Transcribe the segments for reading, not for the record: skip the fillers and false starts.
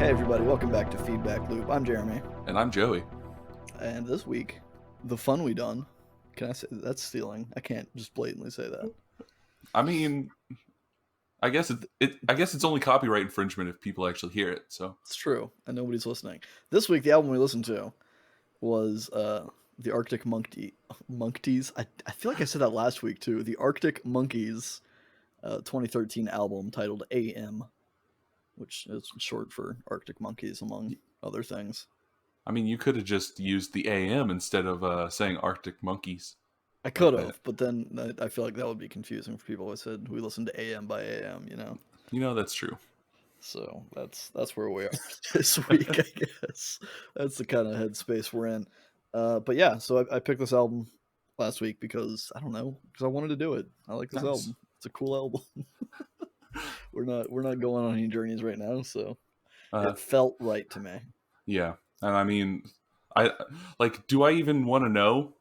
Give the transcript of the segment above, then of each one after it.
Hey everybody, welcome back to Feedback Loop. I'm Jeremy. And I'm Joey. And this week, the fun we done. Can I say that's stealing? I can't just blatantly say that. I mean, I guess it's only copyright infringement if people actually hear it. So It's true, and nobody's listening. This week, the album we listened to was the Arctic Monkeys. I feel like I said that last week too. The Arctic Monkeys 2013 album titled AM, which is short for Arctic Monkeys, among other things. I mean, you could have just used the AM instead of saying Arctic Monkeys. I could have, but then I feel like that would be confusing for people. I said we listened to AM by AM, you know. You know, that's true. So that's where we are this week, I guess. That's the kind of headspace we're in. But yeah, so I picked this album last week because I don't know, because I wanted to do it. I like this album. It's a cool album. we're not going on any journeys right now, so it felt right to me. Yeah, and I mean, do I even want to know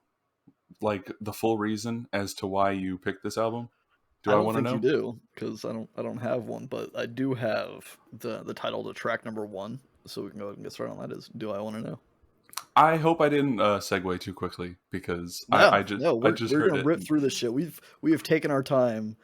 like the full reason as to why you picked this album? I don't think you do, because I don't have one, but I do have the title to track number 1, so we can go ahead and get started on that. Is Do I Want to Know? I hope I didn't segue too quickly because we're gonna rip through this shit. We have taken our time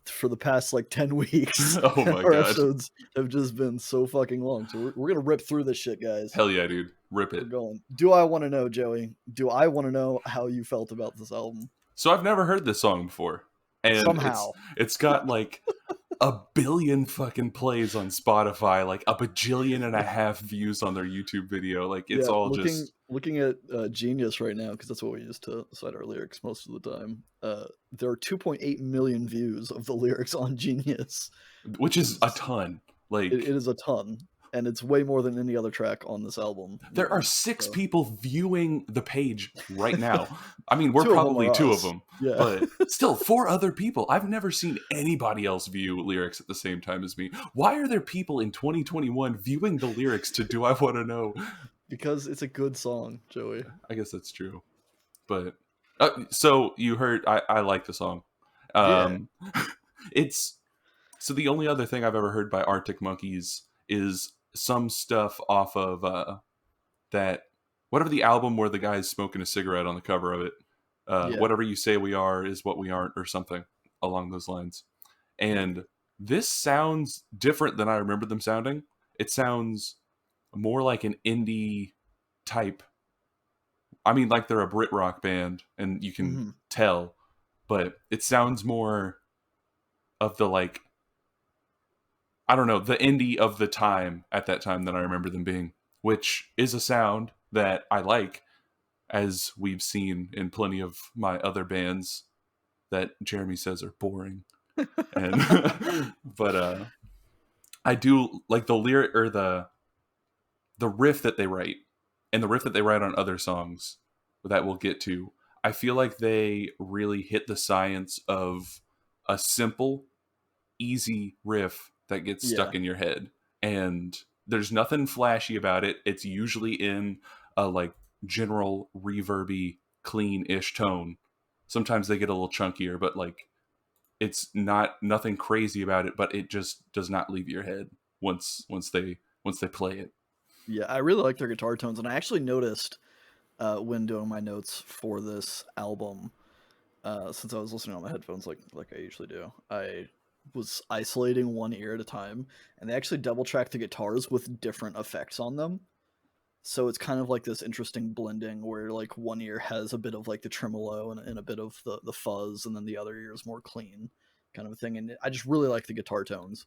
for the past like 10 weeks. Oh my Our god, episodes have just been so fucking long, so we're gonna rip through this shit, guys. Hell yeah, dude, rip it. We're going. Do I want to know, Joey? Do I want to know how you felt about this album? So I've never heard this song before. And somehow it's got like a billion fucking plays on Spotify, like a bajillion and a half views on their YouTube video. Like it's looking at Genius right now, because that's what we use to cite our lyrics most of the time. There are 2.8 million views of the lyrics on Genius, which is a ton. Like it is a ton. And it's way more than any other track on this album. There are 6 people viewing the page right now. I mean, we're probably 2 of them. Yeah. But still, 4 other people. I've never seen anybody else view lyrics at the same time as me. Why are there people in 2021 viewing the lyrics to Do I Want to Know? Because it's a good song, Joey. I guess that's true. But, so you heard, I like the song. So the only other thing I've ever heard by Arctic Monkeys is some stuff off of that whatever the album where the guy's smoking a cigarette on the cover of it, Whatever You Say We Are Is What We Aren't, or something along those lines. And this sounds different than I remember them sounding. It sounds more like an indie type. I mean, like they're a Brit rock band and you can tell, but it sounds more of the like, I don't know, the indie of the time at that time than I remember them being, which is a sound that I like, as we've seen in plenty of my other bands that Jeremy says are boring. And but I do like the lyric or the riff that they write, and the riff that they write on other songs that we'll get to. I feel like they really hit the science of a simple, easy riff that gets stuck in your head, and there's nothing flashy about it. It's usually in a like general reverby, clean-ish tone. Sometimes they get a little chunkier, but like it's nothing crazy about it, but it just does not leave your head once they play it. Yeah, I really like their guitar tones, and I actually noticed when doing my notes for this album, since I was listening on my headphones like I usually do, I was isolating one ear at a time, and they actually double track the guitars with different effects on them. So it's kind of like this interesting blending where like one ear has a bit of like the tremolo and a bit of the fuzz, and then the other ear is more clean kind of a thing. And I just really like the guitar tones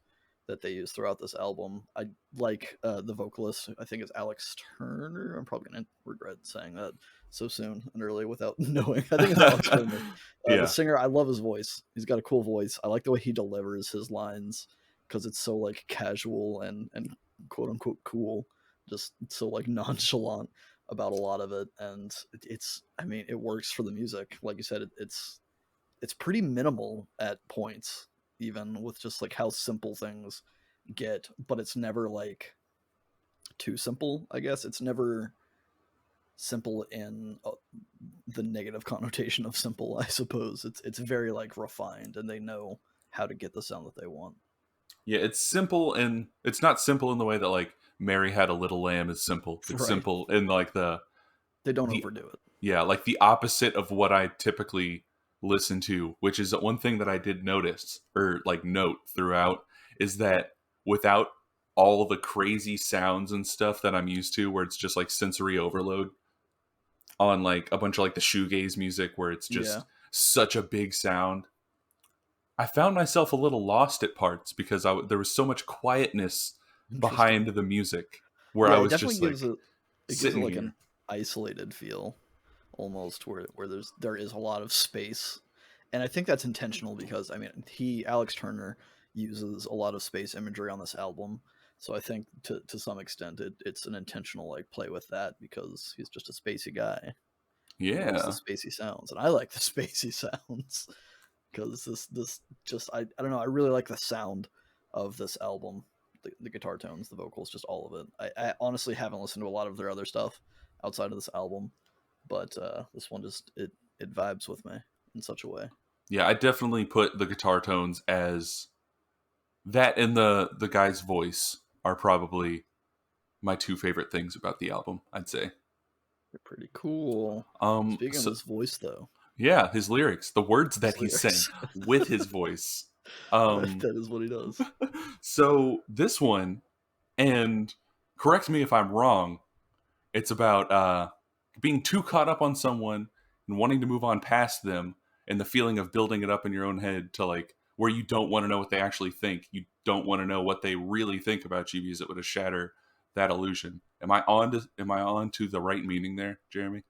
that they use throughout this album. I like the vocalist, I think it's Alex Turner. I'm probably going to regret saying that so soon and early without knowing. I think it's Alex Turner. The singer, I love his voice. He's got a cool voice. I like the way he delivers his lines because it's so like casual and quote unquote cool, just so like nonchalant about a lot of it. And it works for the music. Like you said, it's pretty minimal at points, even with just like how simple things get, but it's never like too simple. I guess it's never simple in the negative connotation of simple, I suppose. It's very like refined, and they know how to get the sound that they want. Yeah, it's simple, and it's not simple in the way that like Mary Had a Little Lamb is simple. It's Right. simple, and like They don't the overdo it. yeah, like the opposite of what I typically listen to, which is one thing that I did notice or like note throughout is that without all the crazy sounds and stuff that I'm used to, where it's just like sensory overload on like a bunch of like the shoegaze music where it's Yeah. just such a big sound. I found myself a little lost at parts because there was so much quietness behind Interesting. the music where Yeah, I it was definitely just like gives it sitting like an here. isolated feel almost where there is a lot of space. And I think that's intentional because I mean Alex Turner uses a lot of space imagery on this album. So I think to some extent it's an intentional like play with that because he's just a spacey guy who loves the Yeah. spacey sounds. And I like the spacey sounds because this just I don't know, I really like the sound of this album. The guitar tones, the vocals, just all of it. I honestly haven't listened to a lot of their other stuff outside of this album, but this one just it vibes with me in such a way. Yeah, I definitely put the guitar tones as that and the guy's voice are probably my two favorite things about the album, I'd say. They're pretty cool. Speaking of So his voice, though, yeah, his lyrics, the words that his he's saying lyrics, with his voice. that is what he does. So this one, and correct me if I'm wrong, it's about being too caught up on someone and wanting to move on past them, and the feeling of building it up in your own head to like where you don't want to know what they actually think. You don't want to know what they really think about you because it would shatter that illusion. Am I on to the right meaning there, Jeremy?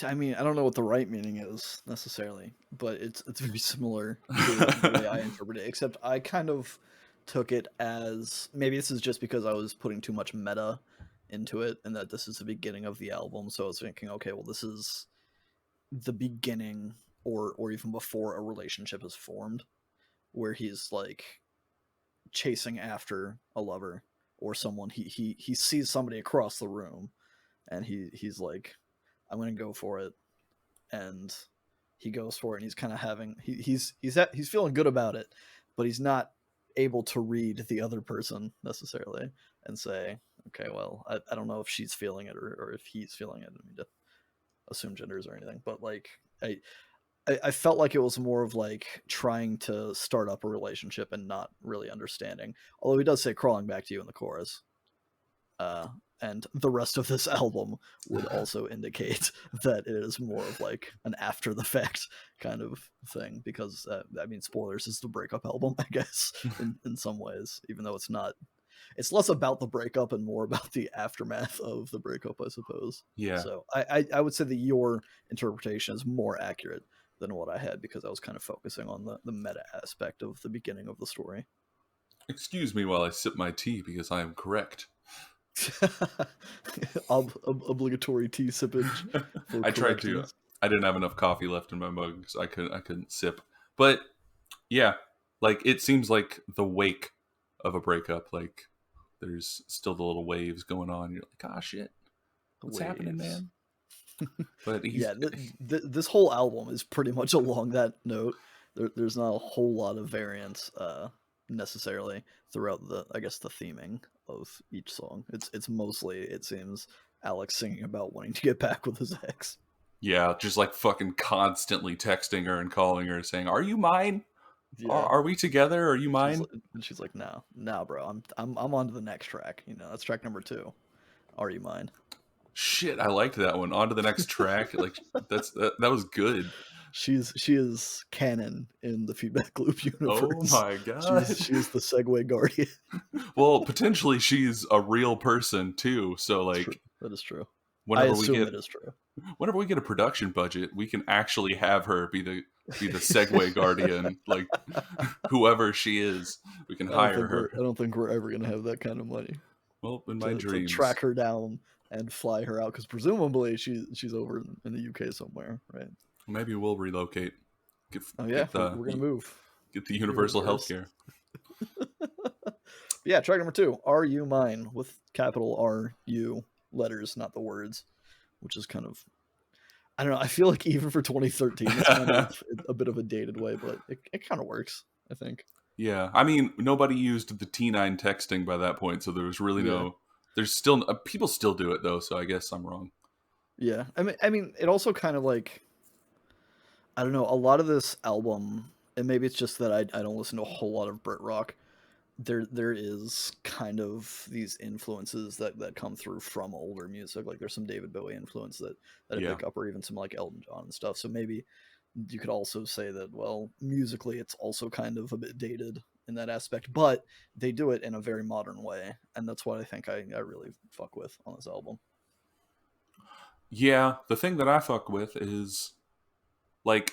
I mean, I don't know what the right meaning is necessarily, but it's very similar to the way I interpret it. Except I kind of took it as maybe this is just because I was putting too much meta into it, and that this is the beginning of the album. So I was thinking, okay, well, this is the beginning, or even before a relationship is formed, where he's like chasing after a lover or someone. He sees somebody across the room, and he's like, I'm gonna go for it, and he goes for it, and he's kind of having he's feeling good about it, but he's not able to read the other person necessarily and say, okay, well, I don't know if she's feeling it or if he's feeling it. I mean to assume genders or anything, but like I, I felt like it was more of like trying to start up a relationship and not really understanding. Although he does say crawling back to you in the chorus. Uh, and the rest of this album would also indicate that it is more of like an after the fact kind of thing because I mean spoilers is the breakup album I guess in some ways, even though it's less about the breakup and more about the aftermath of the breakup I suppose. Yeah. So I would say that your interpretation is more accurate than what I had because I was kind of focusing on the meta aspect of the beginning of the story. Excuse me while I sip my tea because I am correct. Obligatory tea sippage for I tried to. correctness. I didn't have enough coffee left in my mug, so I couldn't sip. But yeah, like it seems like the wake of a breakup, like there's still the little waves going on. You're like, ah, shit, The what's happening, waves. man? But he's Yeah, this whole album is pretty much along that note. There's not a whole lot of variance necessarily throughout the I guess the theming of each song. It's mostly it seems Alex singing about wanting to get back with his ex. yeah, just like fucking constantly texting her and calling her, saying, "Are you mine? Yeah. Are we together? Are you mine?" She's like, no, no, bro. I'm on to the next track. You know, that's track number 2. Are you mine? Shit, I liked that one. On to the next track. Like that was good. She is canon in the Feedback Loop Oh universe. my god. She is the Segway Guardian. Well, potentially she's a real person too. So That's true. like That is true. I whenever we assume get it is true. whenever we get a production budget, we can actually have her be the Segway guardian, like whoever she is, we can hire her. I don't think we're ever gonna have that kind of money Well, in my to dreams. track her down and fly her out because presumably she's over in the UK somewhere, right? Maybe we'll relocate. Get Oh yeah, get the we're gonna move. get the universal Heard it health first. care. Yeah, track number 2, Are You Mine, with capital R U letters, not the words, which is kind of I don't know. I feel like even for 2013, it's kind of a bit of a dated way, but it kind of works. I think. Yeah, I mean, nobody used the T9 texting by that point, so there was really Yeah. There's still people still do it though, so I guess I'm wrong. Yeah, I mean, it also kind of like, I don't know, a lot of this album, and maybe it's just that I don't listen to a whole lot of Brit rock. There is kind of these influences that come through from older music. Like there's some David Bowie influence that I Yeah. pick up, or even some like Elton John and stuff. So maybe you could also say that, well, musically it's also kind of a bit dated in that aspect, but they do it in a very modern way, and that's what I think I really fuck with on this album. Yeah, the thing that I fuck with is like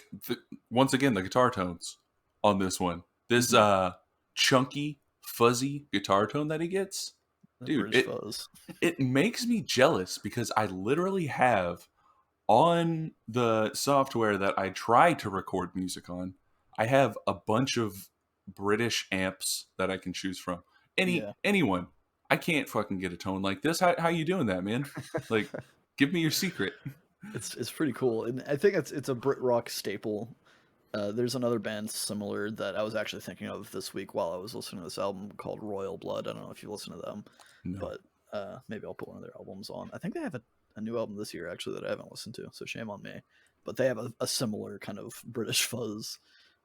once again the guitar tones on this one. This Mm-hmm. chunky, fuzzy guitar tone that he gets, That dude. British fuzz. It makes me jealous because I literally have on the software that I try to record music on. I have a bunch of British amps that I can choose from. Yeah. Anyone. I can't fucking get a tone like this. How you doing that, man? Like, give me your secret. It's pretty cool, and I think it's a Brit rock staple. There's another band similar that I was actually thinking of this week while I was listening to this album called Royal Blood. I don't know if you listen to them, No. but maybe I'll put one of their albums on. I think they have a new album this year actually that I haven't listened to, so shame on me. But they have a similar kind of British fuzz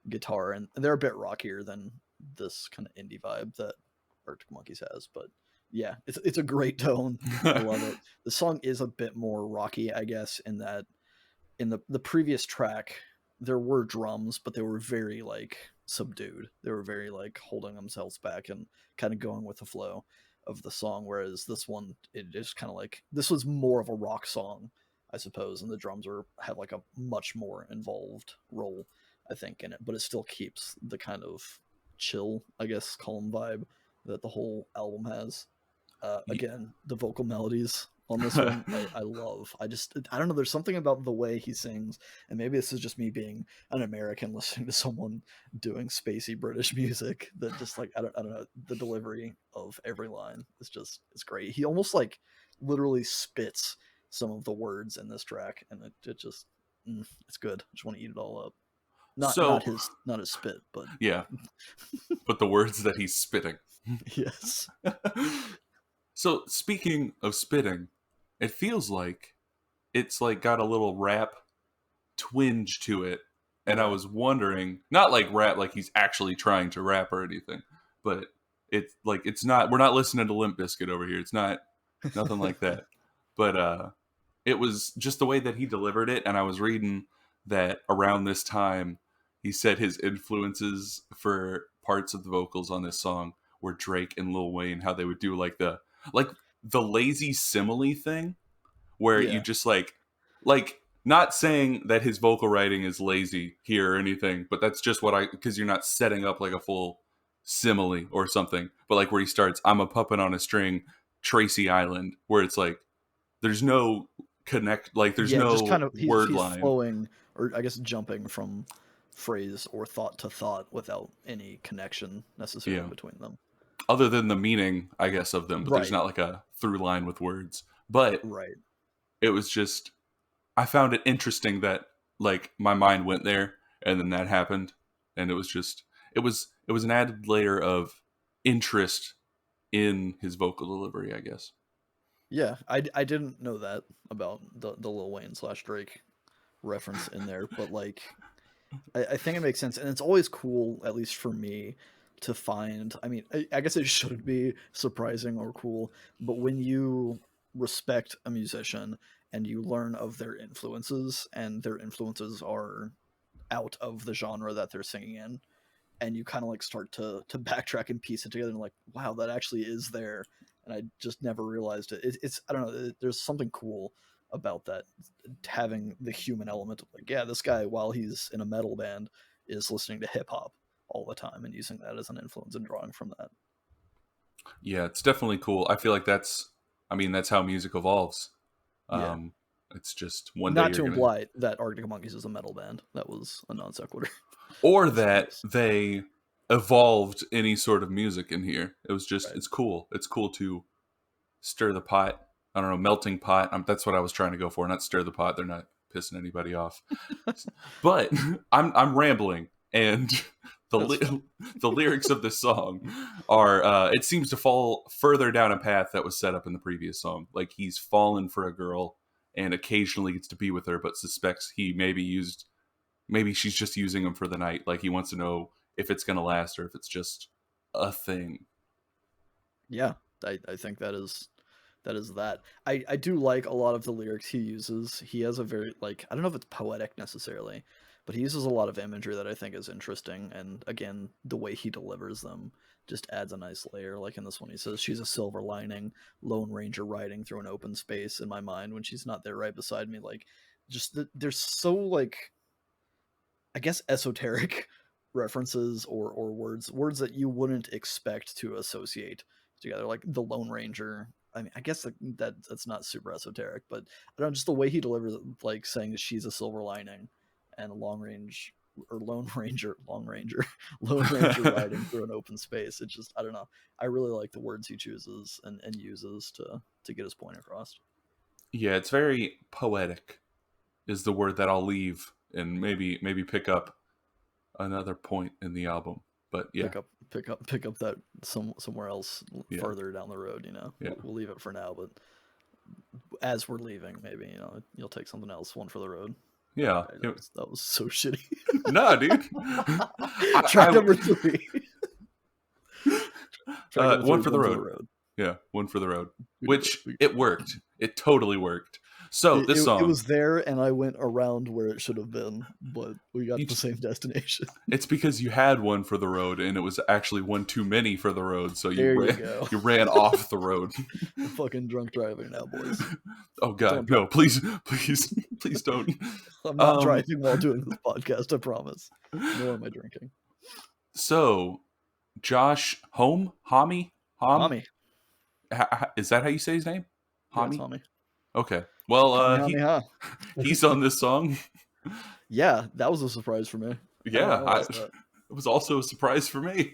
guitar, and they're a bit rockier than this kind of indie vibe that Arctic Monkeys has. But yeah, it's a great tone. I love it. The song is a bit more rocky, I guess, in that in the previous track there were drums, but they were very like subdued. They were very like holding themselves back and kind of going with the flow of the song. Whereas this one, it is kind of like this was more of a rock song, I suppose, and the drums have like a much more involved role, I think, in it. But it still keeps the kind of chill, I guess, calm vibe that the whole album has. Again, the vocal melodies on this one, I love. I don't know. There's something about the way he sings, and maybe this is just me being an American listening to someone doing spacey British music that just like I don't know. The delivery of every line is just it's great. He almost like literally spits some of the words in this track, and it just it's good. I just want to eat it all up. So Not his spit, but yeah, but the words that he's spitting. yes, So speaking of spitting, it feels like it's like got a little rap twinge to it. And I yeah, was wondering, not like rap like he's actually trying to rap or anything, but it's like it's not we're not listening to Limp Bizkit over here. It's not nothing like that. But it was just the way that he delivered it, and I was reading that around this time he said his influences for parts of the vocals on this song were Drake and Lil Wayne, how they would do like the lazy simile thing where you yeah, just like not saying that his vocal writing is lazy here or anything, but that's just what I because you're not setting up like a full simile or something, but like where he starts, I'm a puppet on a string, Tracy Island, where it's like there's no connect, like there's yeah. Just kind no of word he's line. flowing, or I guess jumping from phrase or thought to thought without any connection necessarily Yeah, between them. other than the meaning, I guess, of them, but there's Right, not like a through line with words. But right. it was just I found it interesting that like my mind went there and then that happened, and it was just it was an added layer of interest in his vocal delivery, I guess. Yeah, I didn't know that about the Lil Wayne slash Drake reference in there, but like I think it makes sense, and it's always cool, at least for me, to find. I mean, I guess it shouldn't be surprising or cool, but when you respect a musician and you learn of their influences, and their influences are out of the genre that they're singing in, and you kind of like start to backtrack and piece it together, and like, wow, that actually is there, and I just never realized it. It's I don't know. There's something cool about that, having the human element of like, yeah, this guy while he's in a metal band is listening to hip hop all the time and using that as an influence and drawing from that. Yeah, it's definitely cool. I feel like I mean, that's how music evolves. Yeah. Um, it's just one day Not you're to gonna, imply that Arctic Monkeys is a metal band. That was a non sequitur. or Just in that case. they evolved any sort of music in here. It was just, Right. it's cool. It's cool to stir the pot. I don't know, melting pot. That's what I was trying to go for. Not stir the pot. They're not pissing anybody off. But I'm rambling, and That's fine. the lyrics of this song are it seems to fall further down a path that was set up in the previous song. Like he's fallen for a girl and occasionally gets to be with her, but suspects maybe she's just using him for the night. Like he wants to know if it's going to last or if it's just a thing. Yeah, I think that is that. I do like a lot of the lyrics he uses. He has a very, like, I don't know if it's poetic necessarily, but he uses a lot of imagery that I think is interesting. And again, the way he delivers them just adds a nice layer. Like in this one, he says, "She's a silver lining, Lone Ranger riding through an open space in my mind when she's not there right beside me." Like, just there's so, like, I guess, esoteric references or words that you wouldn't expect to associate together, like the Lone Ranger. I mean, I guess that's not super esoteric, but I don't know, just the way he delivers it, like saying that she's a silver lining and a Lone Ranger, Lone Ranger riding through an open space. It just, I don't know. I really like the words he chooses and uses to get his point across. Yeah, it's very poetic is the word that I'll leave and maybe pick up another point in the album. But yeah, Pick up that somewhere else yeah, further down the road. yeah. We'll leave it for now, but as we're leaving, maybe you'll take something else. One for the road. Yeah. Okay, that was so shitty. Nah, dude. Track number 3. One for the road. Yeah, One for the Road. Which it worked. It totally worked. So this song, it was there, and I went around where it should have been, but we got to the same destination. It's because you had one for the road, and it was actually one too many for the road. So you ran off the road. I'm fucking drunk driving now, boys. Oh God, no! Please don't. I'm not driving while doing this podcast. I promise. Nor am I drinking. So, Josh Homme. Is that how you say his name? Homme. Yeah, okay. Well, he's on this song. Yeah, that was a surprise for me. Yeah, it was also a surprise for me.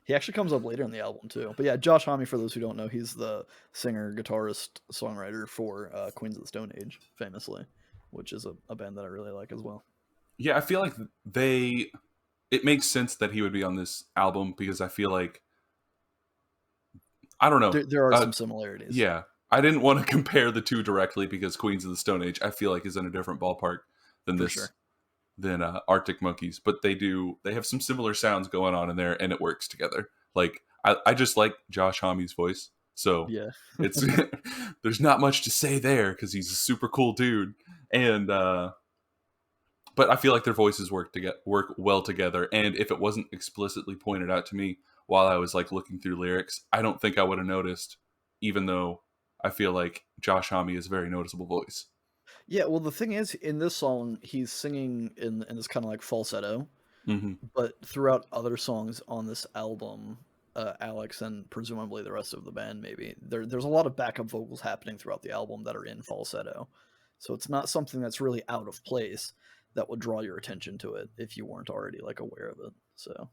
He actually comes up later in the album too. But yeah, Josh Homme, for those who don't know, he's the singer, guitarist, songwriter for Queens of the Stone Age, famously, which is a band that I really like as well. Yeah, I feel like it makes sense that he would be on this album because I feel like, I don't know. There are some similarities. Yeah. I didn't want to compare the two directly because Queens of the Stone Age, I feel like, is in a different ballpark than than Arctic Monkeys. But they have some similar sounds going on in there, and it works together. Like, I just like Josh Homme's voice. So yeah, it's there's not much to say there because he's a super cool dude. And but I feel like their voices work well together. And if it wasn't explicitly pointed out to me while I was like looking through lyrics, I don't think I would have noticed, even though I feel like Josh Homme is a very noticeable voice. Yeah, well, the thing is, in this song, he's singing in this kind of like falsetto, but throughout other songs on this album, Alex and presumably the rest of the band, maybe there's a lot of backup vocals happening throughout the album that are in falsetto, so it's not something that's really out of place that would draw your attention to it if you weren't already like aware of it. So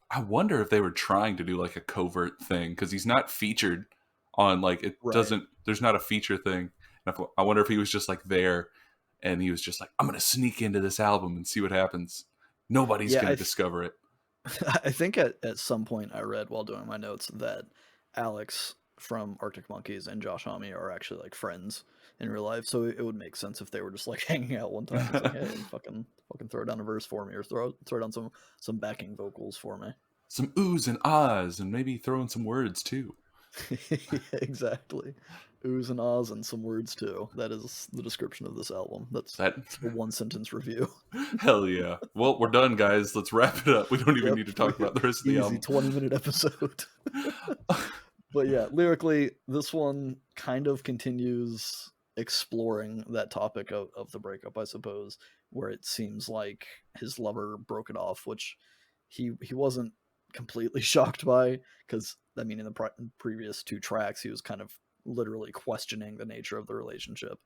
I wonder if they were trying to do like a covert thing because he's not featured on like there's not a feature thing. I wonder if he was just like there and he was just like, I'm gonna sneak into this album and see what happens. Nobody's gonna discover it. I think at some point I read while doing my notes that Alex from Arctic Monkeys and Josh Homme are actually like friends in real life, so it would make sense if they were just like hanging out one time. It's like, hey, fucking throw down a verse for me, or throw down some backing vocals for me. Some oohs and ahs, and maybe throw in some words too. Yeah, exactly. Oohs and ahs and some words too. That is the description of this album. That's a 1-sentence review. Hell yeah. Well, we're done, guys. Let's wrap it up. We don't even need to talk about the rest of the album. 20-minute episode. But yeah, lyrically, this one kind of continues exploring that topic of the breakup, I suppose, where it seems like his lover broke it off, which he wasn't completely shocked by, because I mean, in the previous 2 tracks, he was kind of literally questioning the nature of the relationship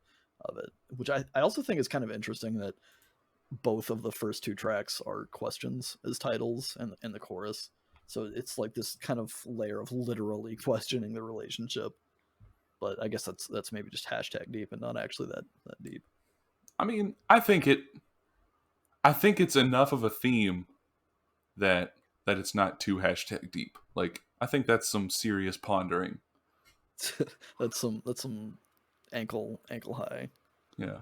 of it, which I also think is kind of interesting that both of the first 2 tracks are questions as titles and in the chorus. So it's like this kind of layer of literally questioning the relationship. But I guess that's maybe just hashtag deep and not actually that deep. I mean, I think it's enough of a theme that it's not too hashtag deep. Like, I think that's some serious pondering. That's some ankle high, Yeah,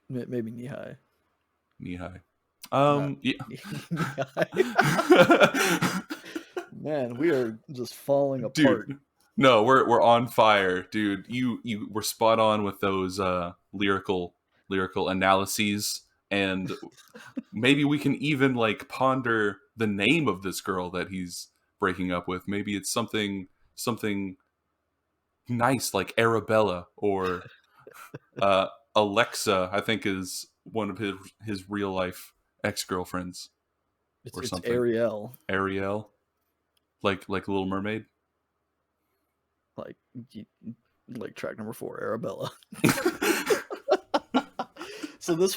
maybe knee high, knee high. not Yeah. knee high. Man, we are just falling apart. Dude, no, we're on fire, dude. You were spot on with those lyrical analyses, and maybe we can even like ponder the name of this girl that he's breaking up with. Maybe it's something nice like Arabella, or Alexa, I think is one of his real life ex-girlfriends, or It's something. Ariel, Ariel, like Little Mermaid. like like track number 4, Arabella. So this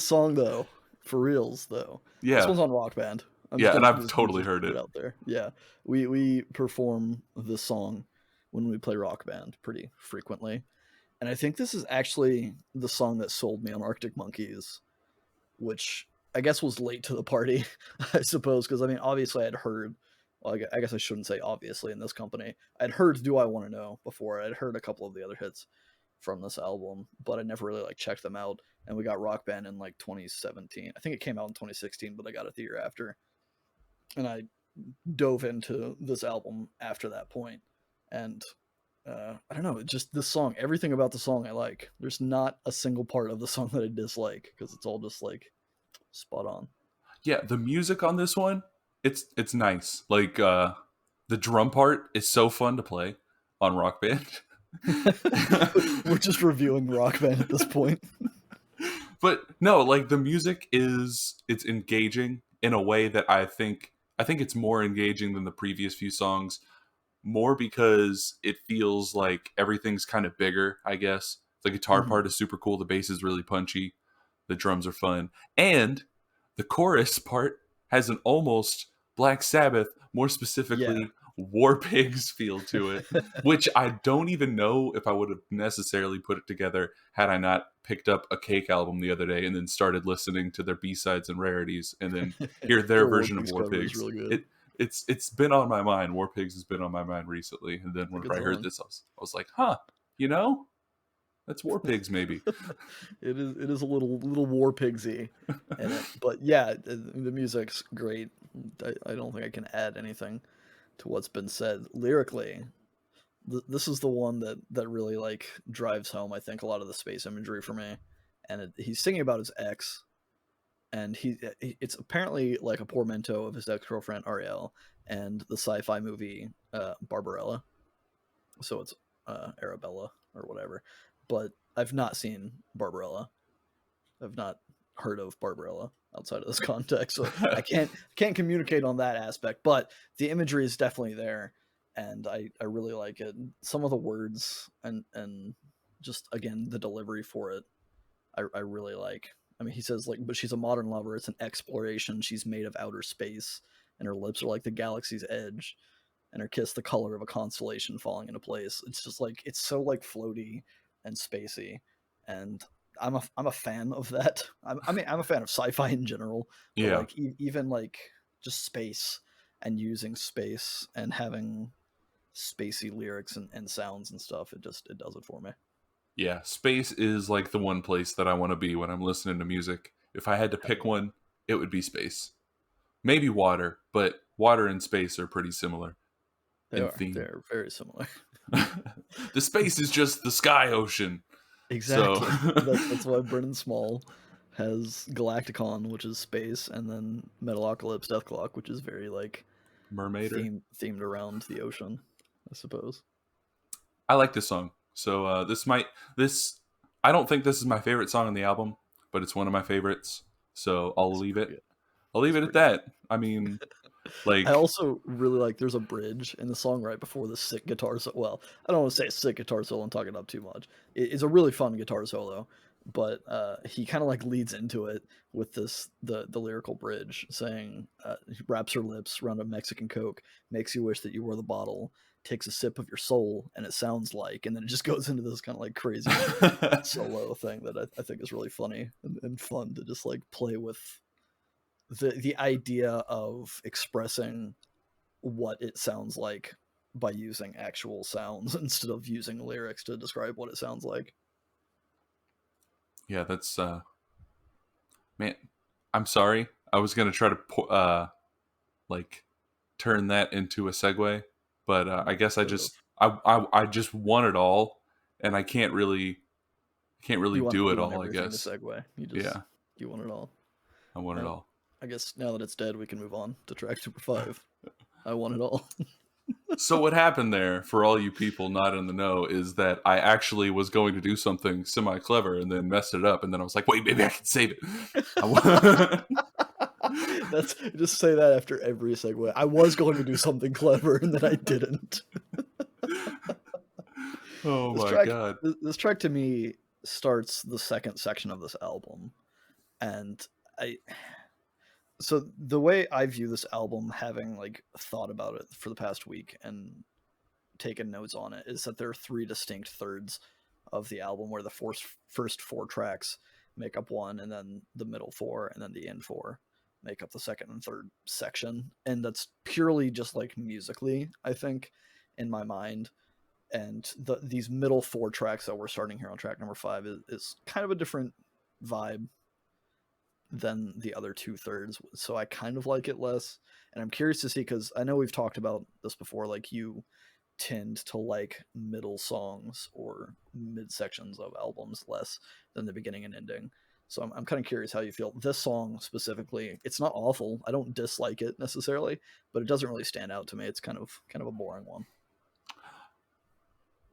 song though, for reals though, this Yeah, one's on Rock Band. I'm just yeah, and gonna I've totally just heard put it. it out there. Yeah, we perform this song when we play Rock Band pretty frequently, and I think this is actually the song that sold me on Arctic Monkeys, which I guess was late to the party, I suppose, because I mean, obviously I'd heard. Well, I guess I shouldn't say obviously in this company. I'd heard "Do I Want to Know" before. I'd heard a couple of the other hits from this album, but I never really like checked them out. And we got Rock Band in like 2017. I think it came out in 2016, but I got it the year after. And I dove into this album after that point. And I don't know, just this song, everything about the song I like. There's not a single part of the song that I dislike because it's all just like spot on. Yeah, the music on this one, it's nice. Like the drum part is so fun to play on Rock Band. We're just reviewing Rock Band at this point. But no, like the music it's engaging in a way that I think it's more engaging than the previous few songs, more because it feels like everything's kind of bigger, I guess. The guitar Mm-hmm. part is super cool, the bass is really punchy, the drums are fun, and the chorus part has an almost Black Sabbath, more Yeah. specifically War Pigs feel to it, which I don't even know if I would have necessarily put it together had I not picked up a Cake album the other day and then started listening to their B-sides and rarities and then hear their Their War version of Pigs War cover is Pigs. really good. It's been on my mind. War Pigs has been on my mind recently, and then It's a whenever good I heard song. this, I was like, huh, you know, that's War Pigs maybe. It is a little War Pigsy in it, but yeah, the music's great. I don't think I can add anything to what's been said lyrically. This is the one that really like drives home, I think, a lot of the space imagery for me. And he's singing about his ex, and it's apparently like a portmanteau of his ex girlfriend Ariel and the sci-fi movie Barbarella. So it's Arabella or whatever. But I've not seen Barbarella. I've not heard of Barbarella outside of this context, so I can't communicate on that aspect. But the imagery is definitely there, and I really like it. Some of the words and just again the delivery for it, I really like. I mean, he says like, but she's a modern lover. It's an exploration. She's made of outer space, and her lips are like the galaxy's edge, and her kiss the color of a constellation falling into place. It's just like it's so like floaty and spacey, and I'm a fan of that. I mean, I'm a fan of sci-fi in general, but Yeah, like even like just space and using space and having spacey lyrics and sounds and stuff. It does it for me. yeah. Space is like the one place that I want to be when I'm listening to music. If I had to Hell pick yeah, one, it would be space. Maybe water, but water and space are pretty similar they in are. theme. They're very similar. The space is just the sky ocean. So, Exactly. That's why Brennan Small has Galacticon, which is space, and then Metalocalypse Deathclock, which is very like Mermaider. themed around the ocean, I suppose. I like this song. So this I don't think this is my favorite song on the album, but it's one of my favorites. So I'll It's leave pretty it. good. I'll leave It's it at pretty good. that. I mean, I like, also really like there's a bridge in the song right before the sick guitar solo. Well, I don't want to say sick guitar solo and talk it up too much. It's a really fun guitar solo, but he kind of like leads into it with the lyrical bridge saying he wraps her lips around a Mexican Coke, makes you wish that you were the bottle, takes a sip of your soul, and it sounds like, and then it just goes into this kind of like crazy solo thing that I think is really funny and fun to just like play with the idea of expressing what it sounds like by using actual sounds instead of using lyrics to describe what it sounds like. Yeah, that's man. I'm sorry. I was gonna try to like turn that into a segue, but I guess Could have. I just want it all, and I can't really do You it want all. I everything to guess. segue. Yeah, You want it all. I want it Well, all. I guess now that it's dead, we can move on to track Super 5. I want it all. So what happened there, for all you people not in the know, is that I actually was going to do something semi clever and then messed it up, and then I was like, wait, maybe I can save it. That's just say that after every segue. I was going to do something clever and then I didn't. Oh This my track god. this track to me starts the second section of this album, and I so the way I view this album, having like thought about it for the past week and taken notes on it, is that there are three distinct thirds of the album where the first four tracks make up one, and then the middle four, and then the end four make up the second and third section. And that's purely just like musically, I think, in my mind. And these middle four tracks that we're starting here on track number 5 is kind of a different vibe than the other two thirds. So I kind of like it less. And I'm curious to see, because I know we've talked about this before, like you tend to like middle songs or mid sections of albums less than the beginning and ending. So I'm kind of curious how you feel. This song specifically, it's not awful. I don't dislike it necessarily, but it doesn't really stand out to me. It's kind of a boring one.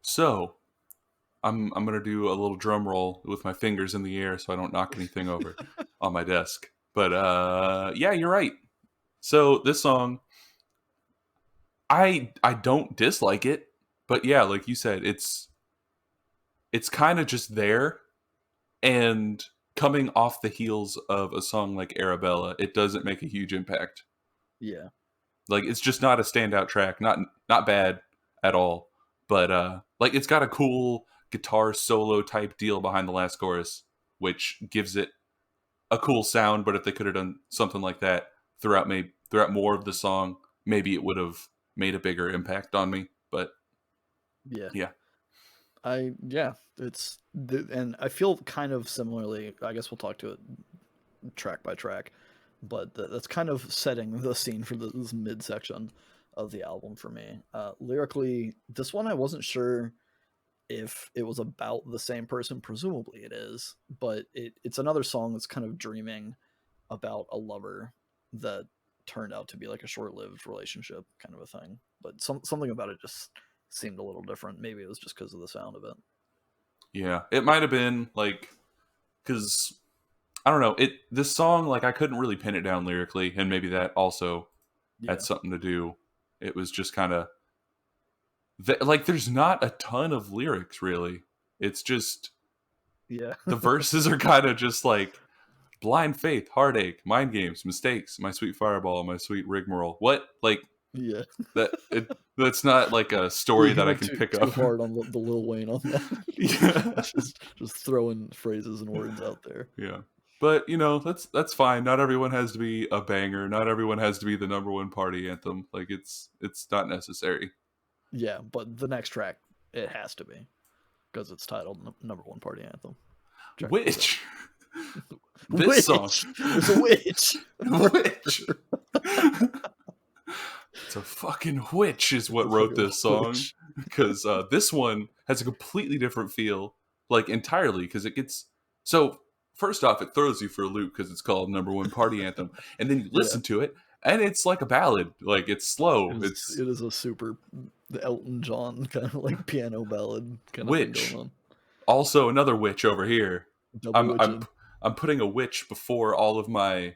So I'm gonna do a little drum roll with my fingers in the air so I don't knock anything over on my desk. But yeah, you're right. So this song, I don't dislike it, but yeah, like you said, it's kind of just there, and coming off the heels of a song like Arabella, it doesn't make a huge impact. Yeah. Like it's just not a standout track, not bad at all, but like it's got a cool guitar solo type deal behind the last chorus, which gives it a cool sound. But if they could have done something like that throughout more of the song, maybe it would have made a bigger impact on me. But Yeah. yeah, Yeah, and I feel kind of similarly. I guess we'll talk to it track by track, but that's kind of setting the scene for this midsection of the album for me. Lyrically, this one I wasn't sure if it was about the same person. Presumably it is, but it's another song that's kind of dreaming about a lover that turned out to be like a short-lived relationship kind of a thing. But something about it just seemed a little different. Maybe it was just because of the sound of it. yeah, it might have been like because I don't know this song, like I couldn't really pin it down lyrically, and maybe that also had Yeah. something to do. It was just kind of like there's not a ton of lyrics really. It's just Yeah. the verses are kind of just like blind faith, heartache, mind games, mistakes, my sweet fireball, my sweet rigmarole. What like Yeah. that's not like a story He that I went can too pick up. hard on the Lil Wayne on that. Yeah, Just throwing phrases and words out there. yeah. But you know that's fine. Not everyone has to be a banger. Not everyone has to be the number one party anthem. Like it's not necessary. Yeah, but the next track it has to be because it's titled "Number One Party Anthem." Track number 7. Which this song, Witch. There's a witch. which it's a fucking witch is what It's like wrote a this song, witch. because this one has a completely different feel, like entirely, because it gets so first off it throws you for a loop because it's called number one party anthem, and then you Yeah, listen to it and it's like a ballad, like it's slow, it's it is a super the Elton John kind of like piano ballad kind of thing going witch, on. also another witch over here. Double i'm i'm witching. I'm putting a witch before all of my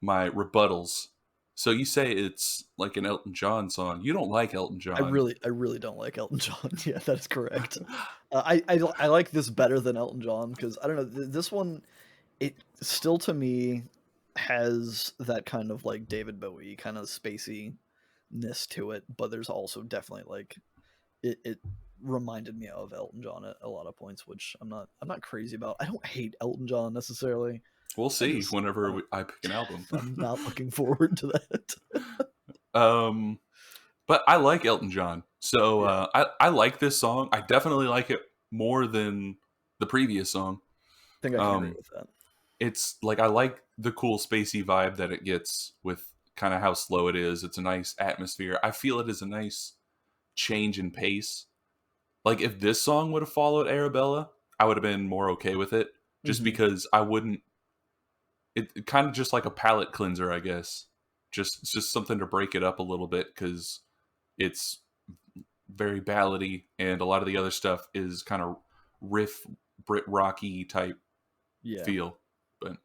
rebuttals. So you say it's like an Elton John song. You don't like Elton John. I really don't like Elton John. Yeah, that is correct. I like this better than Elton John because I don't know this one. It still to me has that kind of like David Bowie kind of spacey ness to it, but there's also definitely like it reminded me of Elton John at a lot of points, which I'm not crazy about. I don't hate Elton John necessarily. We'll I see just whenever I pick an album. I'm not looking forward to that. But I like Elton John, so Yeah, I like this song. I definitely like it more than the previous song. I think I can agree Um, with that. it's like I like the cool spacey vibe that it gets with kind of how slow it is. It's a nice atmosphere. I feel it is a nice change in pace. Like if this song would have followed Arabella, I would have been more okay with it. Just Hmm. because I wouldn't. It kind of just like a palate cleanser, I guess. Just something to break it up a little bit because it's very ballady, and a lot of the other stuff is kind of riff Brit rocky type Yeah, feel. But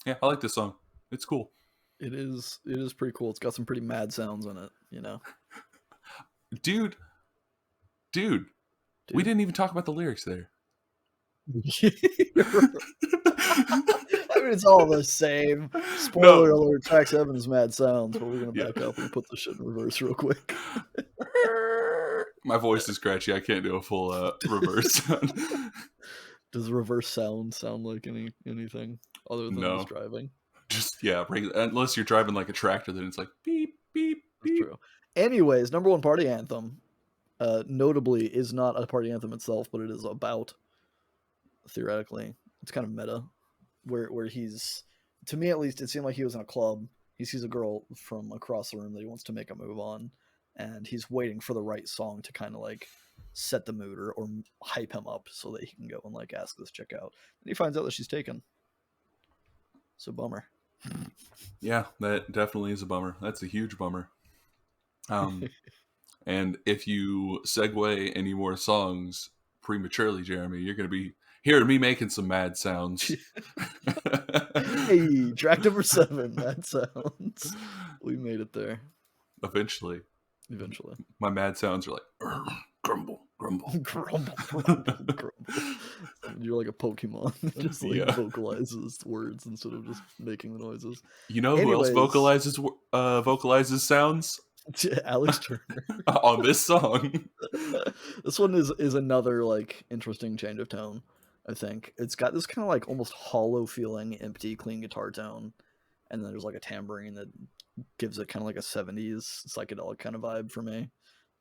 yeah, I like this song. It's cool. it is. It is pretty cool. It's got some pretty mad sounds in it. You know, Dude, dude, we dude. didn't even talk about the lyrics there. I mean, it's all the same. Spoiler No. alert: track 7 is mad sounds, but we're gonna Yeah. back up and put the shit in reverse real quick. My voice is scratchy. I can't do a full reverse sound. Does reverse sound like anything other than just No. driving? Just, yeah, unless you're driving like a tractor, then it's like beep, beep, That's beep. true. Anyways, number one party anthem, notably, is not a party anthem itself, but it is about, theoretically, it's kind of meta, where he's, to me at least, it seemed like he was in a club. He sees a girl from across the room that he wants to make a move on, and he's waiting for the right song to kind of like set the mood or hype him up so that he can go and like ask this chick out. And he finds out that she's taken. So bummer. Yeah, that definitely is a bummer. That's a huge bummer. Um, and if you segue any more songs prematurely, Jeremy, you're going to be hearing me making some mad sounds. Hey, track number 7, mad sounds. We made it there Eventually, eventually. my mad sounds are like grumble, grumble. Grumble, grumble, grumble. You're like a Pokemon that just like Yeah. vocalizes words instead of just making the noises. You know who else Anyways, vocalizes sounds Alex Turner. on this song? This one is another like interesting change of tone. I think it's got this kind of like almost hollow feeling, empty, clean guitar tone, and then there's like a tambourine that gives it kind of like a 70s psychedelic kind of vibe for me.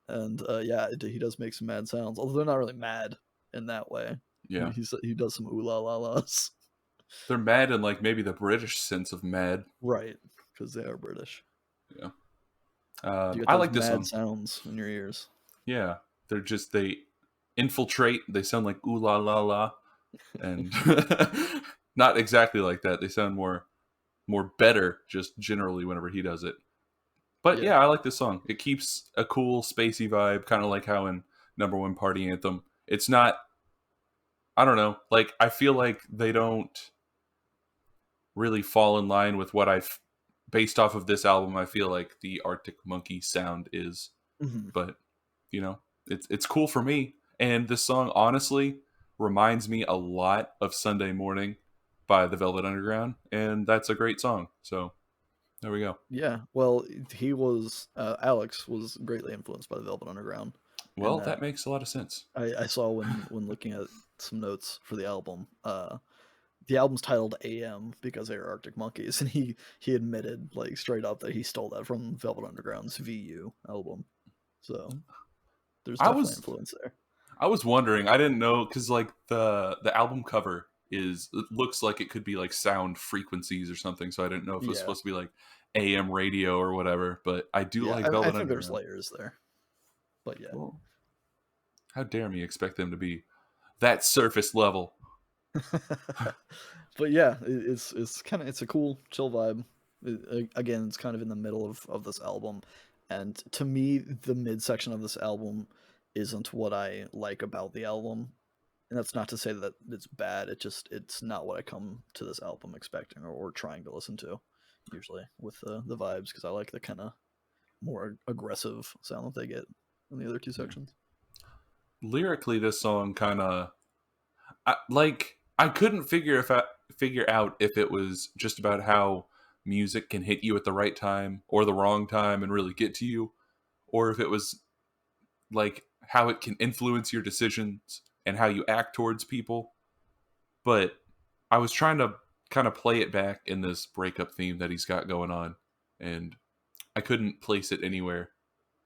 And yeah, he does make some mad sounds, although they're not really mad in that way. Yeah, He does some ooh la la las, they're mad in like maybe the British sense of mad. right? Because they are British. Yeah, You get I those like this mad song. sounds in your ears. Yeah, they infiltrate. They sound like ooh la la la, and not exactly like that. They sound more better just generally whenever he does it. But Yeah. yeah, I like this song. It keeps a cool spacey vibe, kind of like how in Number One Party Anthem. It's not. I don't know. Like I feel like they don't really fall in line with what I've based off of this album. I feel like the Arctic Monkey sound is, Hmm. but you know, it's cool for me. And this song honestly reminds me a lot of Sunday Morning by the Velvet Underground, and that's a great song. So there we go. Yeah. Well, he was Alex was greatly influenced by the Velvet Underground, and Well, that makes a lot of sense. I saw when looking at some notes for the album. The album's titled AM because they are Arctic Monkeys, and he admitted like straight up that he stole that from Velvet Underground's VU album. So there's I definitely was influence there. I was wondering. I didn't know because like the album cover is it looks like it could be like sound frequencies or something. So I didn't know if it was Yeah, supposed to be like AM radio or whatever. But I do yeah. like I Velvet think there's Underground. layers there, but yeah. Well, how dare me expect them to be that surface level? But yeah, it's kind of it's a cool chill vibe. Again, it's kind of in the middle of this album, and to me, the midsection of this album isn't what I like about the album. And that's not to say that it's bad. It's not what I come to this album expecting or trying to listen to. Usually with the vibes because I like the kind of more aggressive sound that they get in the other two Yeah. sections. Lyrically, this song kind of like I couldn't figure out if it was just about how music can hit you at the right time or the wrong time and really get to you, or if it was like how it can influence your decisions and how you act towards people. But I was trying to kind of play it back in this breakup theme that he's got going on, and I couldn't place it anywhere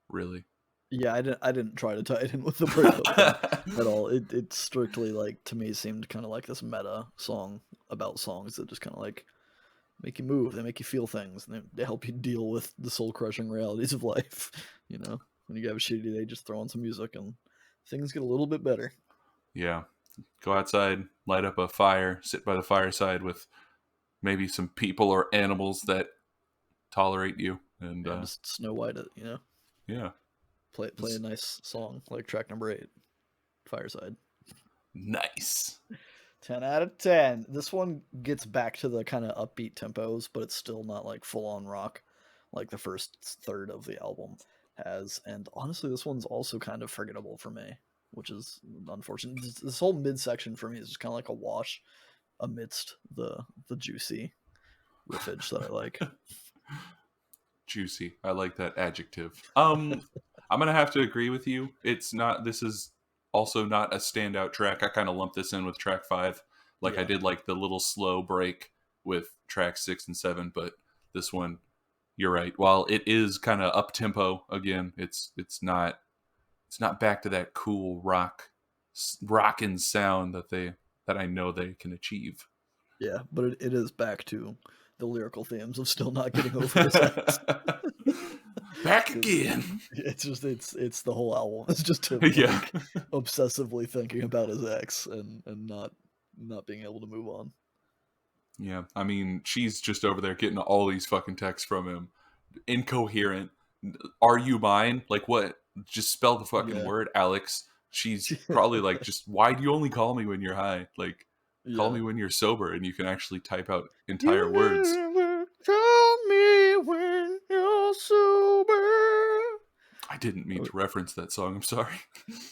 really. Yeah, I didn't try to tie it in with the breakup thing at all. It strictly, like, to me seemed kind of like this meta song about songs that just kind of like make you move, they make you feel things, and they help you deal with the soul crushing realities of life. You know, when you have a shitty day, just throw on some music and things get a little bit better. Yeah, go outside, light up a fire, sit by the fireside with maybe some people or animals that tolerate you, and And just Snow White it, you know. yeah, Play a nice song like track number 8, Fireside. nice. 10 out of 10. This one gets back to the kind of upbeat tempos, but it's still not like full on rock like the first third of the album has. And honestly, this one's also kind of forgettable for me, which is unfortunate. This whole midsection for me is just kind of like a wash amidst the juicy riffage that I like. Juicy. I like that adjective. I'm gonna have to agree with you. It's not. This is also not a standout track. I kind of lumped this in with track 5, like I Yeah. did like the little slow break with track 6 and 7. But this one, you're right. While it is kind of up tempo again, it's not back to that cool rockin' sound that I know they can achieve. Yeah, but it is back to the lyrical themes of still not getting over his ex. Back again. It's the whole album. It's just him Yeah. like obsessively thinking about his ex and not being able to move on. Yeah, I mean, she's just over there getting all these fucking texts from him. Incoherent. Are you mine? Like, what? Just spell the fucking Yeah. word, Alex. She's probably like, just, why do you only call me when you're high? Like, call Yeah. me when you're sober and you can actually type out entire You words. never call me when you're sober. I didn't mean to reference that song. I'm sorry.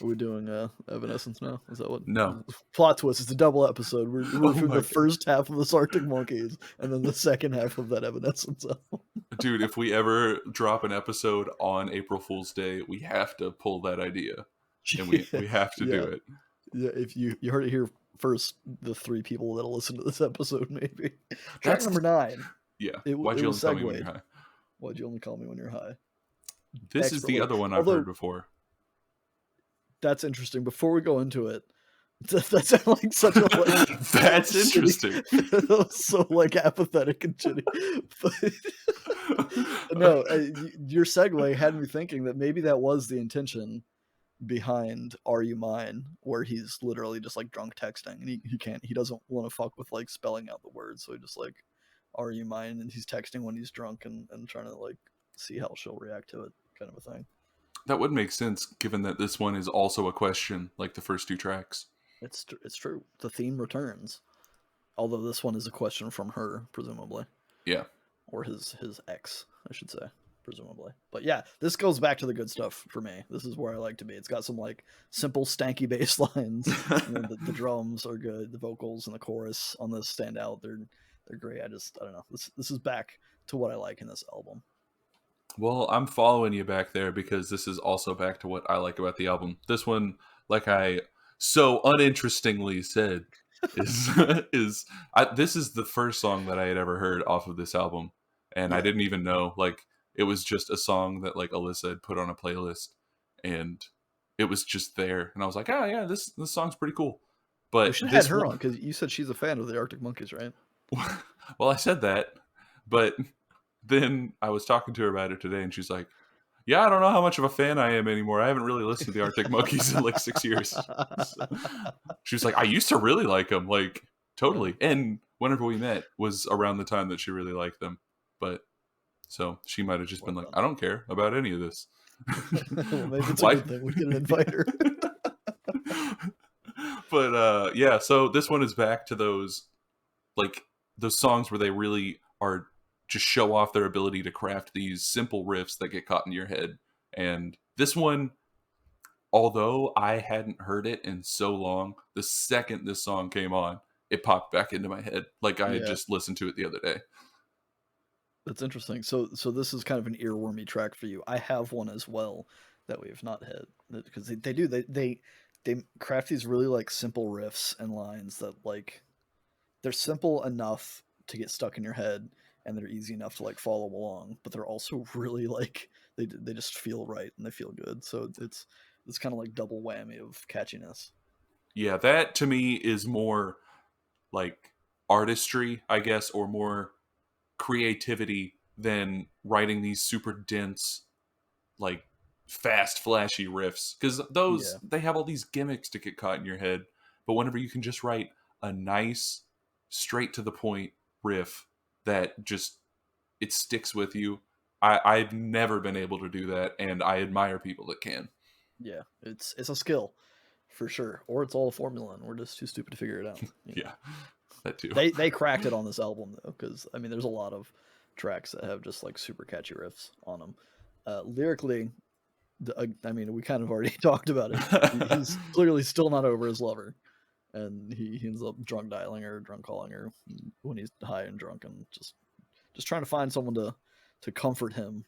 Are we doing Evanescence now? Is that what? No. Plot twist. It's a double episode. We're Oh reviewing my the God. first half of the Arctic Monkeys and then the second half of that Evanescence album. Dude, if we ever drop an episode on April Fool's Day, we have to pull that idea. And we have to do Yeah. it. Yeah, if you heard it here first, the 3 people that'll listen to this episode, maybe. Track That's number 9. Yeah. It Why'd you was only call me when you're segued. high? Why'd you only call me when you're high? This is the Expertly. other one I've Although heard before. that's interesting. Before we go into it, that sounded like such a like That's shitty- interesting. that was so like apathetic and shitty. But no, your segue had me thinking that maybe that was the intention behind "Are You Mine," where he's literally just like drunk texting, and he doesn't want to fuck with like spelling out the words, so he just like "Are you mine?" and he's texting when he's drunk and trying to like see how she'll react to it, kind of a thing. That would make sense given that this one is also a question, like the first 2 tracks. It's true. The theme returns, although this one is a question from her, presumably. Yeah. Or his ex, I should say, presumably. But yeah, this goes back to the good stuff for me. This is where I like to be. It's got some like simple stanky bass lines, and then the drums are good. The vocals and the chorus on this stand out. They're great. I don't know. This is back to what I like in this album. Well, I'm following you back there because this is also back to what I like about the album. This one, like I so uninterestingly said, is this is the first song that I had ever heard off of this album, and I Yeah. didn't even know, like, it was just a song that like Alyssa had put on a playlist, and it was just there, and I was like, oh yeah, this song's pretty cool. We But should have this had her one, on because you said she's a fan of the Arctic Monkeys, right? well, I said that, but then I was talking to her about it today, and she's like, yeah, I don't know how much of a fan I am anymore. I haven't really listened to the Arctic Monkeys in like 6 years. So, she was like, I used to really like them, like totally. Yeah. And whenever we met was around the time that she really liked them. But so she might have just been like, I don't care about any of this. Well, maybe it's a good thing we didn't invite her. But yeah, so this one is back to those songs where they really are just show off their ability to craft these simple riffs that get caught in your head. And this one, although I hadn't heard it in so long, the second this song came on, it popped back into my head. Like I had just listened to it the other day. That's interesting. So this is kind of an earwormy track for you. I have one as well that we have not hit because they craft these really like simple riffs and lines that like they're simple enough to get stuck in your head, and they're easy enough to like follow along, but they're also really like they just feel right and they feel good. So it's kind of like double whammy of catchiness. Yeah, that to me is more like artistry, I guess, or more creativity than writing these super dense, like fast, flashy riffs. Because those, Yeah, they have all these gimmicks to get caught in your head. But whenever you can just write a nice, straight to the point riff that just, it sticks with you. I've never been able to do that, and I admire people that can. yeah, it's a skill for sure, or it's all a formula, and we're just too stupid to figure it out. You know, Yeah, that too. they cracked it on this album though, because I mean, there's a lot of tracks that have just like super catchy riffs on them. Lyrically, I mean, we kind of already talked about it. He's clearly still not over his lover, and he ends up drunk dialing her, drunk calling her when he's high and drunk, and just trying to find someone to comfort him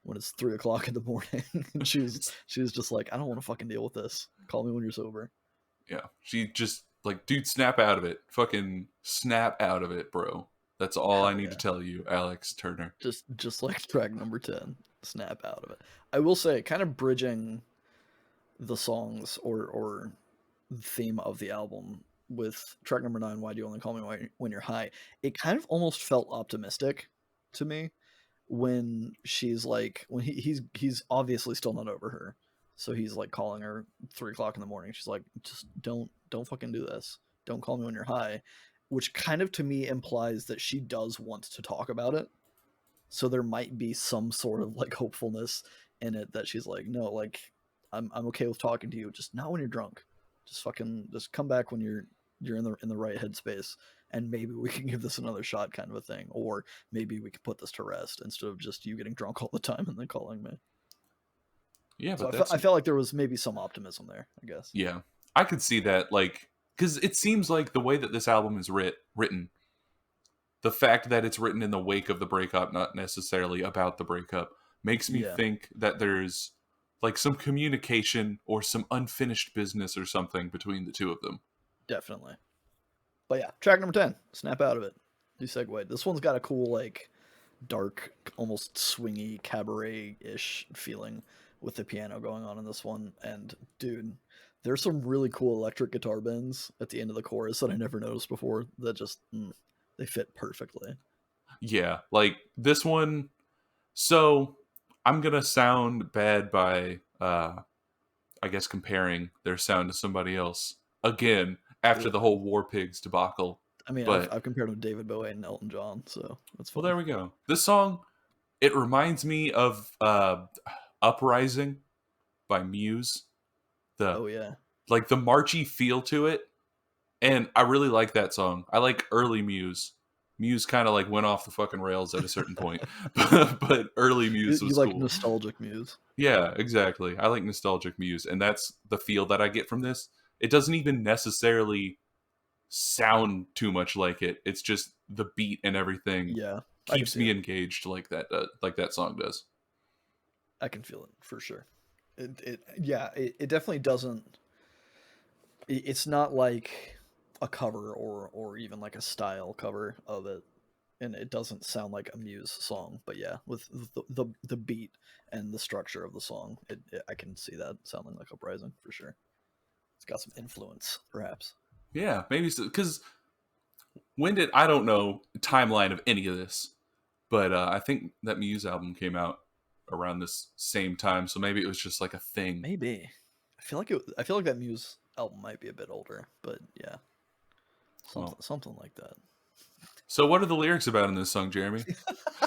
when it's 3 o'clock in the morning. And she was just like, I don't want to fucking deal with this. Call me when you're sober. Yeah, she just like, dude, snap out of it. Fucking snap out of it, bro. That's all I Hell need to yeah. tell you, Alex Turner. Just like track number 10, snap out of it. I will say, kind of bridging the songs or theme of the album with track number 9, Why Do You Only Call Me When You're High, it kind of almost felt optimistic to me when she's like, when he's obviously still not over her, so he's like calling her 3 o'clock in the morning. She's like, just don't fucking do this, don't call me when you're high, which kind of to me implies that she does want to talk about it. So there might be some sort of like hopefulness in it that she's like, no, like I'm okay with talking to you, just not when you're drunk. Just fucking just come back when you're in the right headspace, and maybe we can give this another shot, kind of a thing, or maybe we can put this to rest instead of just you getting drunk all the time and then calling me. Yeah, So but that's, I felt like there was maybe some optimism there, I guess. yeah, I could see that. Like, because it seems like the way that this album is written, the fact that it's written in the wake of the breakup, not necessarily about the breakup, makes me Yeah, think that there's like some communication or some unfinished business or something between the two of them. definitely. But yeah, track number 10, Snap Out of It. You segued. This one's got a cool like dark, almost swingy, cabaret-ish feeling with the piano going on in this one. And dude, there's some really cool electric guitar bends at the end of the chorus that I never noticed before. That just they fit perfectly. Yeah, like this one. So I'm gonna sound bad by I guess comparing their sound to somebody else again Do after it, the man. whole War Pigs debacle. I mean, But I've compared him to David Bowie and Elton John, so that's well, fine. there we go. This song, it reminds me of Uprising by Muse. The Oh yeah, like the marchy feel to it, and I really like that song. I like early Muse. Muse kind of like went off the fucking rails at a certain point, but early Muse you was like cool. nostalgic Muse. Yeah, exactly. I like nostalgic Muse, and that's the feel that I get from this. It doesn't even necessarily sound too much like it. It's just the beat and everything Yeah, I can keeps see me it. engaged like that song does. I can feel it for sure. It definitely doesn't. It's not like a cover or even like a style cover of it, and it doesn't sound like a Muse song. But yeah, with the beat and the structure of the song, I can see that sounding like Uprising for sure. It's got some influence, perhaps. Yeah, maybe because when did, I don't know timeline of any of this, but I think that Muse album came out around this same time, so maybe it was just like a thing. Maybe. I feel like that Muse album might be a bit older, but yeah, Well, something like that. so what are the lyrics about in this song, Jeremy?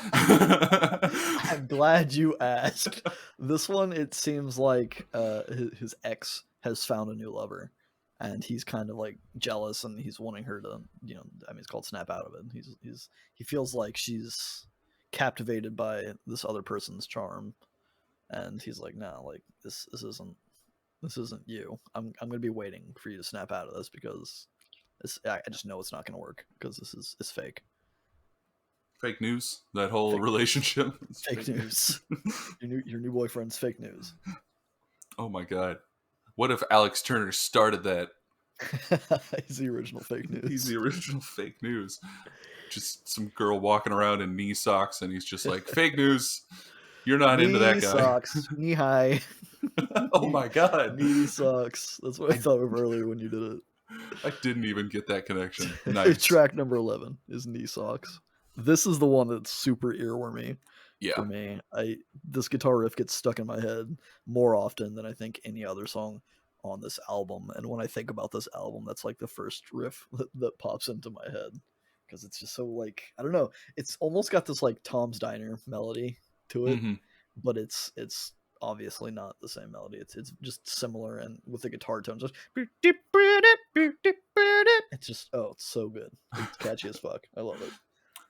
I'm glad you asked. This one, it seems like his ex has found a new lover, and he's kind of like jealous, and he's wanting her to, I mean, it's called snap out of it. He feels like she's captivated by this other person's charm, and he's like, no, like this isn't you. I'm gonna be waiting for you to snap out of this because I just know it's not gonna work because it's fake. Fake news. That whole Fake news. relationship. It's Fake news. Your new boyfriend's fake news. Oh my god. What if Alex Turner started that? He's the original fake He's news. the original fake news. Just some girl walking around in knee socks, and he's just like, fake news. You're not into that Knee guy. socks, knee high. Oh my god. Knee socks. That's what I I thought of earlier when you did I didn't even get that connection. it. Nice. Track number 11 is knee socks. This is the one that's super earwormy Yeah. for me. This guitar riff gets stuck in my head more often than I think any other song on this album. And when I think about this album, that's like the first riff that pops into my head because it's just so like I don't know. It's almost got this like Tom's Diner melody to it, hmm but it's obviously not the same melody. It's just similar and with the guitar tones. It's just it's so good. It's catchy as fuck. I love it.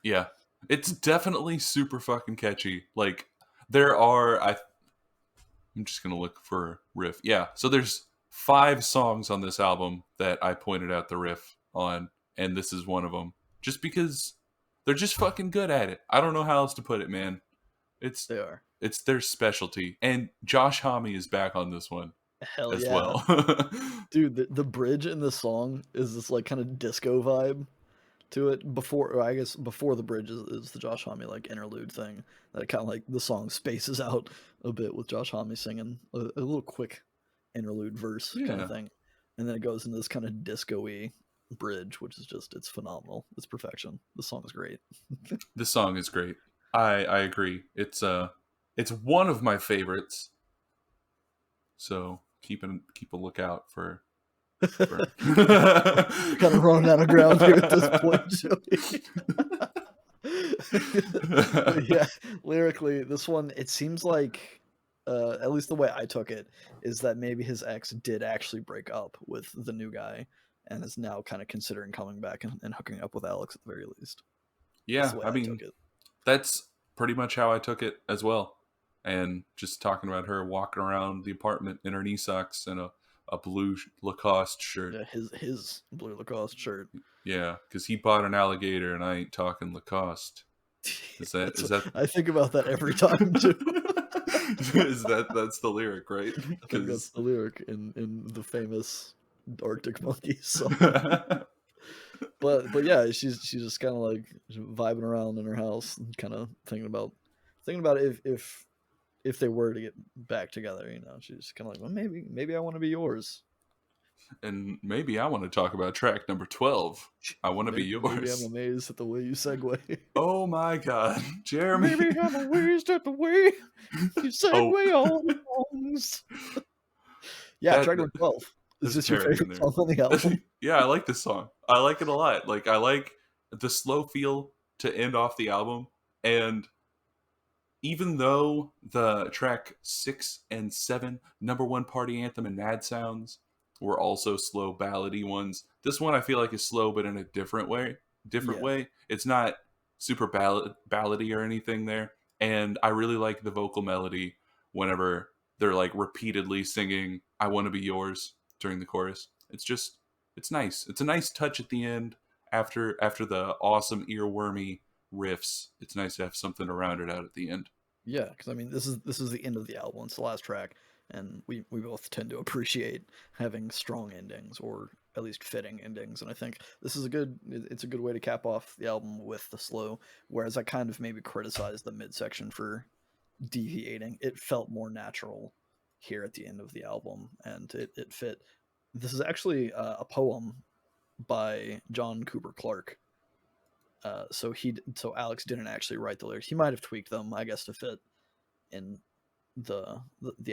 Yeah. It's definitely super fucking catchy. Like, there are, I'm just gonna look for a riff. Yeah. So there's 5 songs on this album that I pointed out the riff on, and this is one of them. Just because they're just fucking good at it. I don't know how else to put it, man. It's They are. it's their specialty. And Josh Homme is back on this one Hell as yeah. well. Dude, the bridge in this song is this like kind of disco vibe to it. Or I guess before the bridge is the Josh Homme like interlude thing that it kind of like the song spaces out a bit with Josh Homme singing a little quick interlude verse kind of Yeah. thing, and then it goes into this kind of disco-y bridge, which is just it's phenomenal. It's perfection. The song is great. This song is great. I agree. It's one of my favorites. So keep a lookout for Kind of running out of ground here at this point, Joey. But yeah, lyrically, this one it seems like, at least the way I took it, is that maybe his ex did actually break up with the new guy, and is now kind of considering coming back and hooking up with Alex at the very least. That's Yeah, the way I I took mean, it. that's pretty much how I took it as well. And just talking about her walking around the apartment in her knee socks and a blue Lacoste shirt. Yeah, his blue Lacoste shirt. Yeah, because he bought an alligator, and I ain't talking Lacoste. Is that is that I think about that every time too. that's the lyric, right? I think that's Because the lyric in the famous Arctic Monkeys song. But yeah, she's just kind of like vibing around in her house, kind of thinking about if they were to get back together. She's kind of like, well, maybe I want to be yours. and maybe I want to talk about track number 12. I want to be Maybe I'm yours. amazed at the way you segue. Oh my god, Jeremy. Maybe I'm amazed at the way you Oh, segue all songs. Yeah, that track number 12. Is there's a this your parody in favorite there. song on the album? Yeah, I like this song. I like it a lot. Like, I like the slow feel to end off the album, and even though the track 6 and 7, Number One Party Anthem and Mad Sounds, were also slow ballady ones, this one I feel like is slow but in a different way. Yeah. It's not super ballady or anything there. And I really like the vocal melody whenever they're like repeatedly singing I Want to Be Yours during the chorus. It's nice. It's a nice touch at the end after the awesome earwormy riffs. It's nice to have something to round it out at the end. Yeah, because I mean, this is the end of the album. It's the last track, and we both tend to appreciate having strong endings or at least fitting endings. And I think this is it's a good way to cap off the album with the slow. Whereas I kind of maybe criticized the midsection for deviating. It felt more natural here at the end of the album, and it fit. This is actually a poem by John Cooper Clarke. So Alex didn't actually write the lyrics. He might have tweaked them, I guess, to fit in the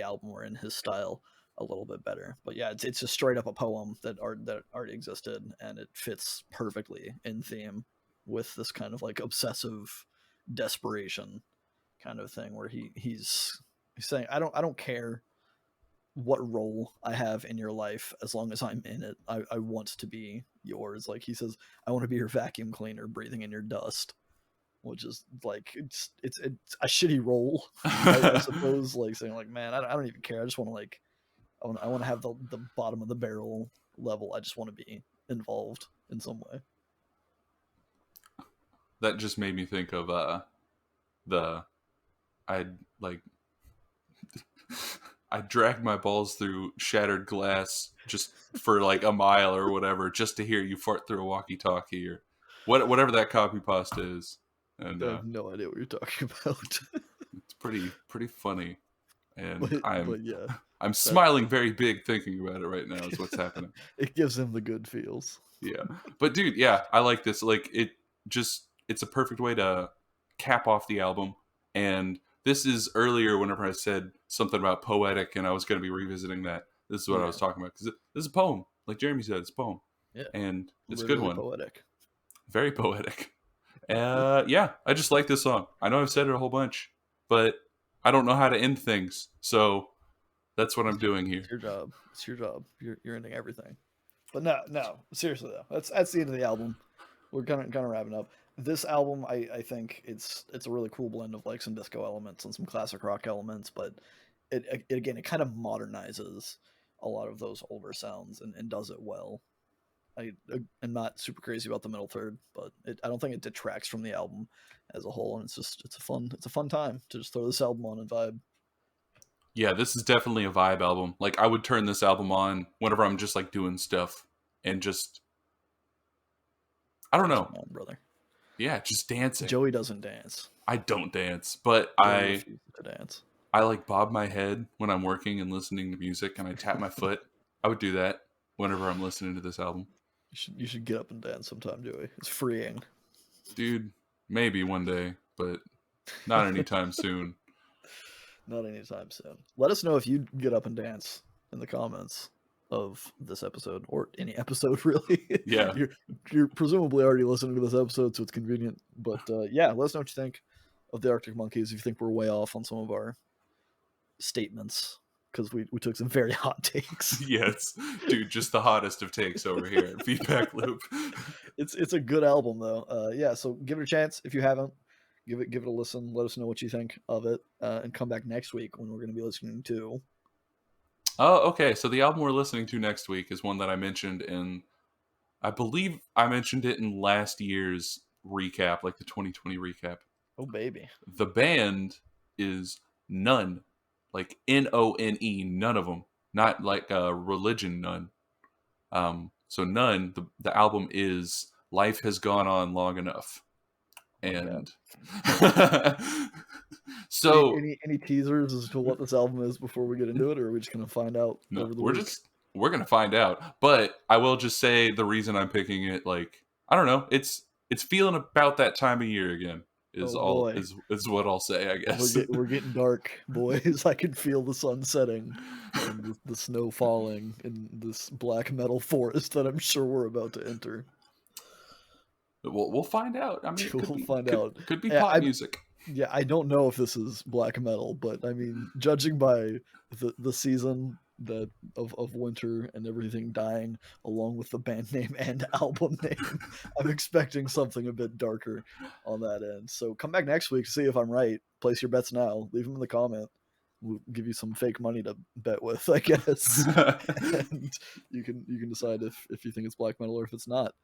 album or in his style a little bit better. But yeah, it's just straight up a poem that already existed, and it fits perfectly in theme with this kind of like obsessive desperation kind of thing where he's saying I don't care what role I have in your life as long as I'm in it. I want to be yours. Like he says, I want to be your vacuum cleaner breathing in your dust, which is like it's a shitty role, I suppose. Like saying like, man, I don't even care. I just want to like I want to have the bottom of the barrel level. I just want to be involved in some way. That just made me think of the I'd like I dragged my balls through shattered glass just for like a mile or whatever, just to hear you fart through a walkie-talkie or whatever that copy pasta is. And I have no idea what you're talking about. it's pretty funny. And but yeah, I'm smiling very big thinking about it right now is what's happening. it gives him the good feels. Yeah. But dude, yeah, I like this. Like it's a perfect way to cap off the album. And this is earlier whenever I said something about poetic and I was going to be revisiting that. This is what I was talking about. Because this is a poem. Like Jeremy said, it's a poem. Yeah. And it's a Really good one. Poetic. Very poetic. Yeah, I just like this song. I know I've said it a whole bunch, but I don't know how to end things. So that's what I'm doing here. It's your job. It's your job. You're ending everything. But no. Seriously though, that's the end of the album. We're kind of wrapping up. This album, I think it's a really cool blend of like some disco elements and some classic rock elements, but it again it kind of modernizes a lot of those older sounds and does it well. I am not super crazy about the middle third, but I don't think it detracts from the album as a whole, and it's a fun time to just throw this album on and vibe. Yeah, this is definitely a vibe album. Like I would turn this album on whenever I'm just like doing stuff and just I don't know. Come on, brother. Yeah, just dancing. Joey doesn't dance. I don't dance, but Joey I refuses to dance. I like bob my head when I'm working and listening to music, and I tap my foot. I would do that whenever I'm listening to this album. You should get up and dance sometime, Joey. It's freeing. Dude, maybe one day, but not anytime soon. Not anytime soon. Let us know if you get up and dance in the comments of this episode or any episode really. Yeah. You're presumably already listening to this episode, so it's convenient. But yeah, let us know what you think of the Arctic Monkeys. If you think we're way off on some of our statements, because we took some very hot takes. Yes, dude, just the hottest of takes over here at FeedbackLoop. It's a good album though. Yeah, so give it a chance if you haven't. Give it a listen. Let us know what you think of it, and come back next week when we're going to be listening to. Oh, okay. So the album we're listening to next week is one that I mentioned I believe I mentioned it in last year's recap, like the 2020 recap. Oh baby. The band is None, like None, none of them, not like a religion None. So None. The album is Life Has Gone On Long Enough. And so any teasers as to what this album is before we get into it, or are we just gonna find out over the week? We're gonna find out. But I will just say the reason I'm picking it, like, I don't know, it's feeling about that time of year again is what I'll say, I guess. We're getting dark, boys. I can feel the sun setting and the snow falling in this black metal forest that I'm sure we're about to enter. We'll find out. I mean, could be pop music. Yeah, I don't know if this is black metal, but I mean, judging by the season of winter and everything dying, along with the band name and album name, I'm expecting something a bit darker on that end. So come back next week to see if I'm right. Place your bets now. Leave them in the comment. We'll give you some fake money to bet with, I guess. And you can decide if you think it's black metal or if it's not.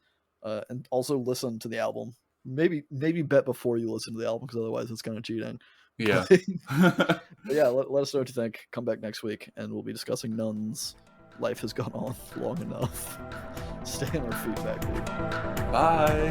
And also listen to the album. Maybe bet before you listen to the album, because otherwise it's kind of cheating. Yeah. But yeah, let us know what you think. Come back next week and we'll be discussing Nuns. Life Has Gone On Long Enough. Stay in our feedback loop. Bye.